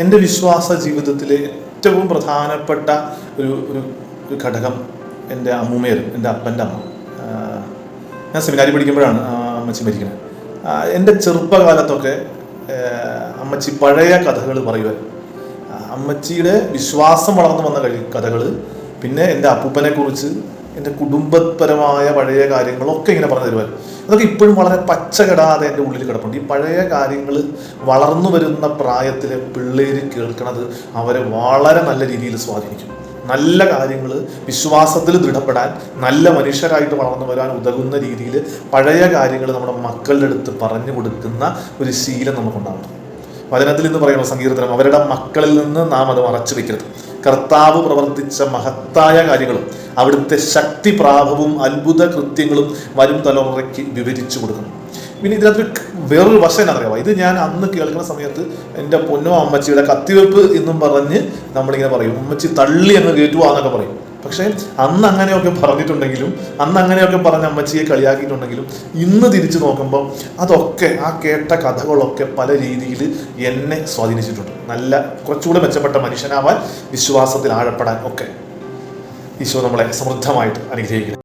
എൻ്റെ വിശ്വാസ ജീവിതത്തിലെ ഏറ്റവും പ്രധാനപ്പെട്ട ഒരു ഒരു ഘടകം എൻ്റെ അമ്മൂമ്മയായിരുന്നു, എൻ്റെ അപ്പൻ്റെ അമ്മ. ഞാൻ സെമിനാരി പഠിക്കുമ്പോഴാണ് അമ്മച്ചി മരിക്കുന്നത്. എൻ്റെ ചെറുപ്പകാലത്തൊക്കെ അമ്മച്ചി പഴയ കഥകൾ പറയുമായിരുന്നു. അമ്മച്ചിയുടെ വിശ്വാസം വളർന്നു വന്ന കഥകൾ, പിന്നെ എൻ്റെ അപ്പൂപ്പനെക്കുറിച്ച്, എൻ്റെ കുടുംബപരമായ പഴയ കാര്യങ്ങളൊക്കെ ഇങ്ങനെ പറഞ്ഞു തരുമായിരുന്നു. അതൊക്കെ ഇപ്പോഴും വളരെ പച്ചകിടാതെ എൻ്റെ ഉള്ളിൽ കിടപ്പുണ്ട്. ഈ പഴയ കാര്യങ്ങൾ വളർന്നു വരുന്ന പ്രായത്തിലെ പിള്ളേർ കേൾക്കണത് അവരെ വളരെ നല്ല രീതിയിൽ സ്വാധീനിക്കും. നല്ല കാര്യങ്ങൾ, വിശ്വാസത്തിൽ ദൃഢപ്പെടാൻ, നല്ല മനുഷ്യരായിട്ട് വളർന്നു വരാൻ ഉതകുന്ന രീതിയിൽ പഴയ കാര്യങ്ങൾ നമ്മുടെ മക്കളുടെ അടുത്ത് പറഞ്ഞു കൊടുക്കുന്ന ഒരു ശീലം നമുക്കുണ്ടാവണം. വചനത്തിൽ നിന്ന് പറയുന്ന സങ്കീർത്തനം, അവരുടെ മക്കളിൽ നിന്ന് നാം അത് മറച്ചു വെക്കരുത്. കർത്താവ് പ്രവർത്തിച്ച മഹത്തായ കാര്യങ്ങളും അവിടുത്തെ ശക്തിപ്രാഭവും അത്ഭുത കൃത്യങ്ങളും വരും തലമുറയ്ക്ക് വിവരിച്ചു കൊടുക്കണം. പിന്നെ ഇതിനകത്ത് വേറൊരു വശം എന്നറിയാമോ, ഇത് ഞാൻ അന്ന് കേൾക്കുന്ന സമയത്ത് എൻ്റെ പൊന്നോ അമ്മച്ചിയുടെ കത്തിവെപ്പ് എന്നും പറഞ്ഞ് നമ്മളിങ്ങനെ പറയും, അമ്മച്ചി തള്ളി അങ്ങ് കയറ്റുവാന്നൊക്കെ പറയും. പക്ഷേ അന്ന് അങ്ങനെയൊക്കെ പറഞ്ഞിട്ടുണ്ടെങ്കിലും, അന്ന് അങ്ങനെയൊക്കെ പറഞ്ഞ് അമ്മച്ചിയെ കളിയാക്കിയിട്ടുണ്ടെങ്കിലും, ഇന്ന് തിരിച്ചു നോക്കുമ്പോൾ അതൊക്കെ, ആ കേട്ട കഥകളൊക്കെ പല രീതിയിൽ എന്നെ സ്വാധീനിച്ചിട്ടുണ്ട്. നല്ല കുറച്ചുകൂടെ മെച്ചപ്പെട്ട മനുഷ്യനാവാൻ, വിശ്വാസത്തിൽ ആഴപ്പെടാൻ ഒക്കെ ഈശോ നമ്മളെ സമൃദ്ധമായിട്ട് അനുഗ്രഹിക്കുന്നു.